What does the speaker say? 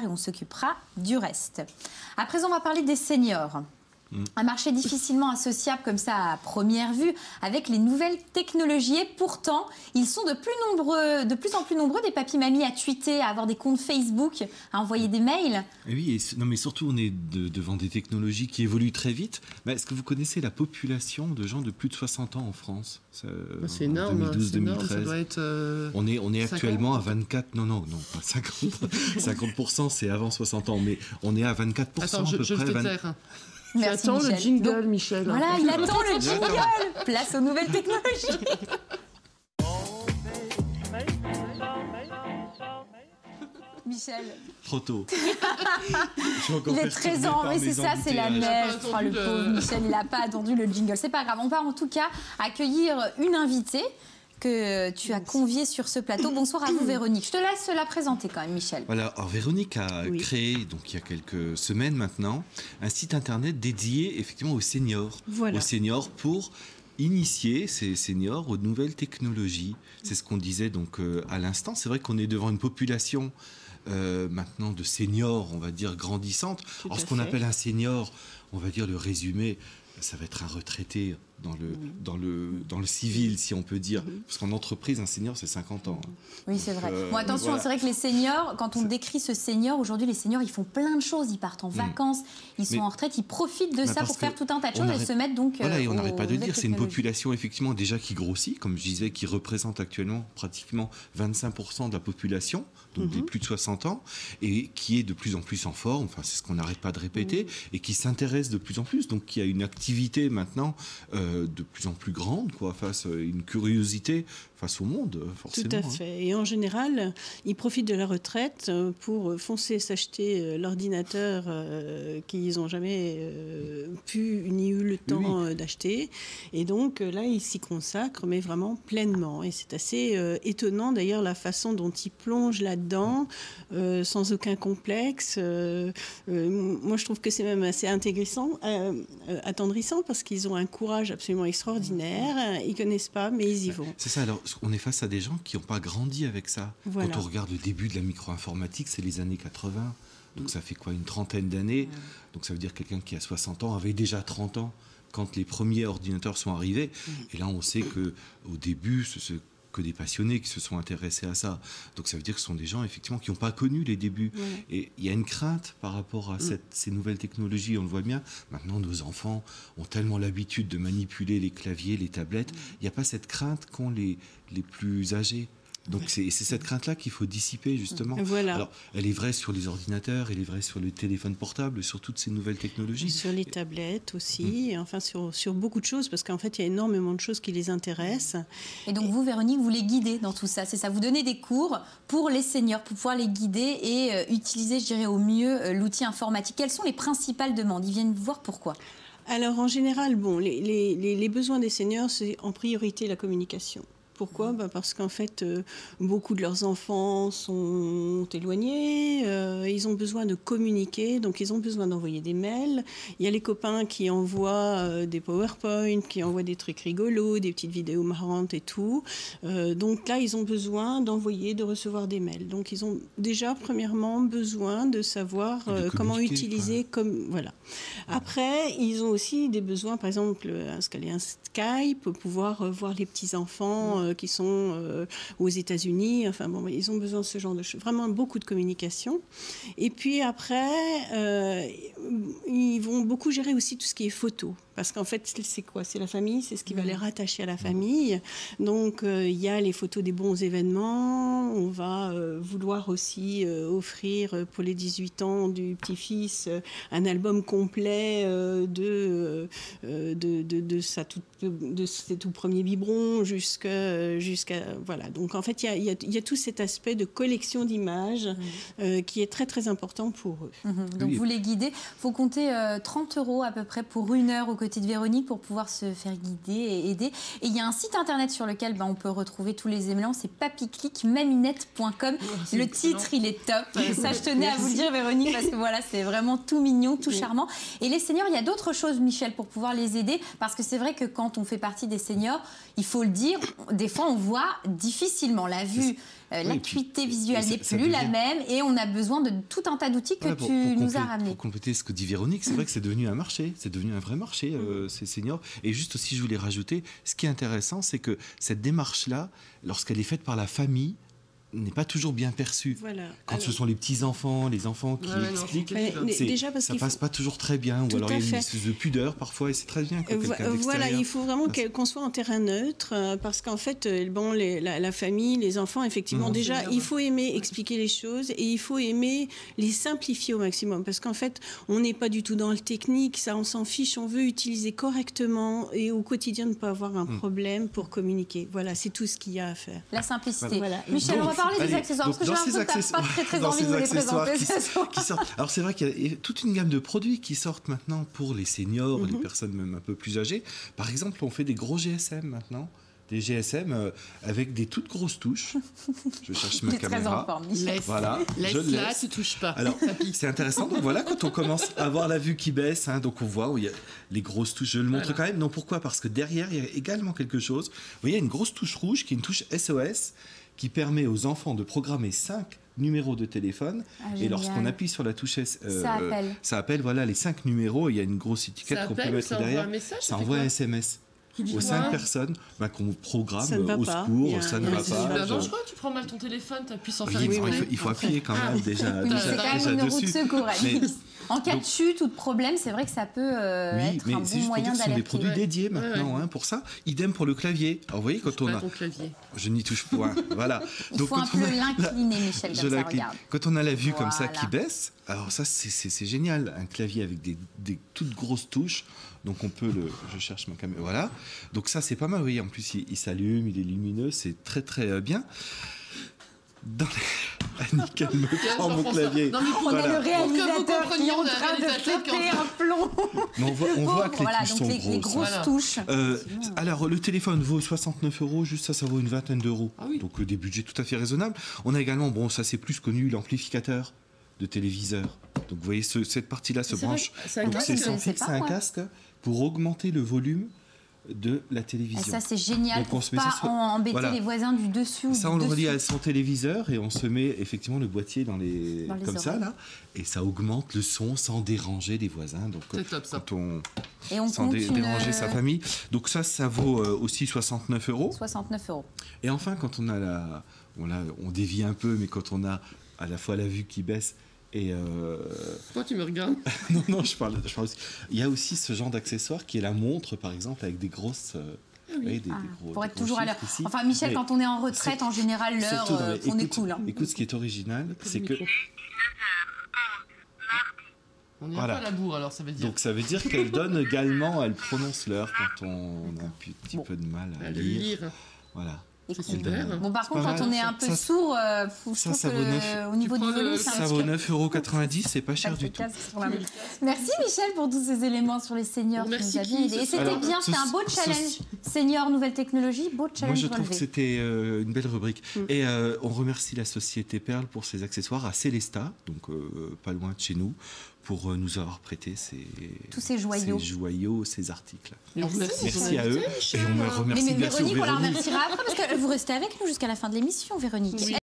et on s'occupera du reste. À présent, on va parler des seniors. Un marché difficilement associable comme ça à première vue avec les nouvelles technologies. Et pourtant, ils sont de plus en plus nombreux, des papis-mamies à tweeter, à avoir des comptes Facebook, à envoyer des mails. Et oui, non, mais surtout, on est devant des technologies qui évoluent très vite. Mais est-ce que vous connaissez la population de gens de plus de 60 ans en France? C'est énorme, 2012-2013. ça doit être... On est actuellement à 24... Non, pas 50. 50%, c'est avant 60 ans. Mais on est à 24% Attends, à peu je près. le fais taire. Merci, Attends Michel. le jingle, Donc, Michel. Voilà, il attend le jingle. Place aux nouvelles technologies. Michel. Trop tôt. Il est 13 ans, mais c'est ça, c'est la neige. Oh, le pauvre Michel, il n'a pas attendu le jingle. C'est pas grave, on va en tout cas accueillir une invitée que tu as conviée sur ce plateau. Bonsoir à vous, Véronique. Je te laisse la présenter quand même, Michel. Voilà, alors Véronique a créé, donc il y a quelques semaines maintenant, un site internet dédié effectivement aux seniors. Voilà. Aux seniors pour initier ces seniors aux nouvelles technologies. C'est ce qu'on disait donc à l'instant. C'est vrai qu'on est devant une population maintenant de seniors, on va dire, grandissante. Alors ce qu'on appelle un senior, on va dire le résumé, ça va être un retraité dans le civil, si on peut dire. Parce qu'en entreprise, un senior, c'est 50 ans. Oui, c'est vrai. Bon, attention, voilà. C'est vrai que les seniors, quand on décrit ce senior, aujourd'hui, les seniors, ils font plein de choses. Ils partent en vacances, ils sont en retraite, ils profitent de ça pour faire tout un tas de choses et se mettre donc... Voilà, et on n'arrête pas de le dire, c'est une population, effectivement, déjà qui grossit, comme je disais, qui représente actuellement pratiquement 25% de la population, donc des plus de 60 ans, et qui est de plus en plus en forme, enfin, c'est ce qu'on n'arrête pas de répéter, et qui s'intéresse de plus en plus, donc qui a une activité maintenant de plus en plus grande, quoi, une curiosité face au monde, forcément. Tout à fait. Et en général, ils profitent de la retraite pour foncer s'acheter l'ordinateur qu'ils n'ont jamais pu ni eu le temps d'acheter. Et donc là, ils s'y consacrent, mais vraiment pleinement. Et c'est assez étonnant, d'ailleurs, la façon dont ils plongent là-dedans, sans aucun complexe. Moi, je trouve que c'est même assez attendrissant, parce qu'ils ont un courage absolument extraordinaire. Ils ne connaissent pas, mais ils y vont. C'est ça, alors on est face à des gens qui n'ont pas grandi avec ça. Voilà. Quand on regarde le début de la micro-informatique, c'est les années 80. Donc ça fait quoi, une trentaine d'années. Donc ça veut dire que quelqu'un qui a 60 ans avait déjà 30 ans quand les premiers ordinateurs sont arrivés. Et là, on sait qu'au début, ce que des passionnés qui se sont intéressés à ça. Donc ça veut dire que ce sont des gens effectivement qui n'ont pas connu les débuts. Et il y a une crainte par rapport à ces nouvelles technologies, on le voit bien. Maintenant, nos enfants ont tellement l'habitude de manipuler les claviers, les tablettes. Il n'y a pas cette crainte qu'ont les plus âgés. Donc c'est cette crainte-là qu'il faut dissiper, justement. Voilà. Alors, elle est vraie sur les ordinateurs, elle est vraie sur les téléphones portables, sur toutes ces nouvelles technologies. Sur les tablettes aussi, enfin sur beaucoup de choses, parce qu'en fait, il y a énormément de choses qui les intéressent. Et donc vous, Véronique, vous les guidez dans tout ça, c'est ça? Vous donnez des cours pour les seniors, pour pouvoir les guider et utiliser, je dirais, au mieux l'outil informatique. Quelles sont les principales demandes? Ils viennent vous voir pourquoi? Alors, en général, bon, les besoins des seniors, c'est en priorité la communication. Pourquoi? Parce qu'en fait, beaucoup de leurs enfants sont éloignés, ils ont besoin de communiquer, donc ils ont besoin d'envoyer des mails. Il y a les copains qui envoient des PowerPoint, qui envoient des trucs rigolos, des petites vidéos marrantes et tout. Donc là, ils ont besoin d'envoyer, de recevoir des mails. Donc ils ont déjà, premièrement, besoin de savoir comment utiliser. Voilà. Après, ils ont aussi des besoins, par exemple, installer un Skype, pour pouvoir voir les petits-enfants qui sont aux États-Unis. Enfin bon, ils ont besoin de ce genre de choses. Vraiment beaucoup de communication. Et puis après, ils vont beaucoup gérer aussi tout ce qui est photo. Parce qu'en fait, c'est quoi? C'est la famille, c'est ce qui va les rattacher à la famille. Donc, il y a les photos des bons événements. On va vouloir aussi offrir pour les 18 ans du petit-fils un album complet de ses tout premiers biberons jusqu'à voilà. Donc, en fait, il y a tout cet aspect de collection d'images qui est très, très important pour eux. Donc, vous les guidez. Il faut compter 30 € à peu près pour une heure au quotidien de Véronique pour pouvoir se faire guider et aider. Et il y a un site internet sur lequel on peut retrouver tous les éléments, c'est papiclickmaminette.com. Le titre, il est top. Ça, je tenais à vous le dire, Véronique, parce que voilà, c'est vraiment tout mignon, tout charmant. Et les seniors, il y a d'autres choses, Michel, pour pouvoir les aider, parce que c'est vrai que quand on fait partie des seniors, il faut le dire, des des fois, on voit difficilement. La vue, l'acuité visuelle n'est plus la même et on a besoin de tout un tas d'outils que tu nous as ramenés. Pour compléter ce que dit Véronique, c'est vrai que c'est devenu un marché, c'est devenu un vrai marché, ces seniors. Et juste aussi, je voulais rajouter, ce qui est intéressant, c'est que cette démarche-là, lorsqu'elle est faite par la famille, n'est pas toujours bien perçue. Voilà. Quand ce sont les petits-enfants, les enfants qui expliquent, déjà parce ça passe pas toujours très bien, ou alors il y a une espèce de pudeur parfois, et c'est très bien que quelqu'un d'extérieur... Voilà, il faut vraiment qu'on soit en terrain neutre, parce qu'en fait, bon, la famille, les enfants, effectivement, déjà, il faut aimer expliquer les choses, et il faut aimer les simplifier au maximum, parce qu'en fait, on n'est pas du tout dans le technique, ça, on s'en fiche, on veut utiliser correctement, et au quotidien, ne pas avoir un problème pour communiquer. Voilà, c'est tout ce qu'il y a à faire. La simplicité. Voilà. Michel, on va parler des accessoires, parce que j'ai l'impression que tu n'as pas très envie de nous les présenter. Qui sortent. Alors c'est vrai qu'il y a toute une gamme de produits qui sortent maintenant pour les seniors, les personnes même un peu plus âgées. Par exemple, on fait des gros GSM maintenant. Des GSM avec des toutes grosses touches. Je cherche ma caméra. Voilà, je Laisse là, laisse. tu touches pas. Alors, c'est intéressant. Donc voilà, quand on commence à avoir la vue qui baisse, donc on voit où il y a les grosses touches. Je le montre quand même. Non, pourquoi ? Parce que derrière, il y a également quelque chose. Vous voyez, il y a une grosse touche rouge qui est une touche SOS qui permet aux enfants de programmer 5 numéros de téléphone. Et lorsqu'on appuie sur la touche ça appelle voilà, les 5 numéros. Il y a une grosse étiquette qu'on peut mettre derrière. Ça envoie un SMS. Aux 5 personnes qu'on programme au secours, ça ne va pas. Non, je crois que tu prends mal ton téléphone, tu appuies sans faire il faut appuyer quand même déjà. Oui, c'est quand même une roue de secours. En cas de Donc, chute ou de problème, c'est vrai que ça peut être un bon moyen d'alerter. Ce sont des produits dédiés maintenant pour ça. Idem pour le clavier. Alors vous voyez, quand on a... Je n'y touche pas. Voilà. Il faut un peu l'incliner, Michel, comme ça, regarde. Quand on a la vue comme ça qui baisse, alors ça, c'est génial. Un clavier avec des toutes grosses touches. Donc on peut je cherche ma caméra, voilà. Donc ça c'est pas mal, oui. En plus il s'allume, il est lumineux, c'est très très bien. Annie, elle me prend mon clavier. Non, on a le réalisateur qui est en train de péter un plomb. On voit que les touches sont grosses. Les grosses touches. Alors le téléphone vaut 69 €, juste ça vaut une vingtaine d'euros. Donc des budgets tout à fait raisonnables. On a également, bon ça c'est plus connu, l'amplificateur de téléviseur. Donc vous voyez cette partie-là se branche. C'est un casque pour augmenter le volume de la télévision. Et ça c'est génial, pour ne pas embêter les voisins du dessus. Ça on le relie à son téléviseur et on se met effectivement le boîtier dans les comme oreilles. Ça là, et ça augmente le son sans déranger les voisins. Donc top, ça. Sans déranger sa famille. Donc ça vaut aussi 69 €. 69 €. Et enfin quand on a on dévie un peu, mais quand on a à la fois la vue qui baisse et Pourquoi tu me regardes? non, je parle aussi. Il y a aussi ce genre d'accessoire qui est la montre, par exemple, avec des grosses... pour être toujours à l'heure. Enfin, Michel, quand on est en retraite, en général, l'heure, on est cool. Écoute, ce qui est original, c'est que... On est un peu à la bourre, alors ça veut dire. Donc ça veut dire qu'elle donne également, elle prononce l'heure quand on a un petit peu de mal à lire. Voilà. C'est super. Bon, par contre, quand on est un peu sourd, je trouve qu'au niveau du volume, ça vaut 9,90 €, c'est pas cher du tout. Merci Michel pour tous ces éléments sur les seniors qui nous a bien aidés. Et c'était bien, c'était un beau challenge. Seniors, nouvelles technologies, beau challenge. Moi, je trouve que c'était une belle rubrique. Et on remercie la société Perle pour ses accessoires à Célestat, donc pas loin de chez nous, pour nous avoir prêté tous ces joyaux, ces articles. Merci à eux. Et on me remercie mais Véronique, on la remerciera après parce que vous restez avec nous jusqu'à la fin de l'émission, Véronique. Oui.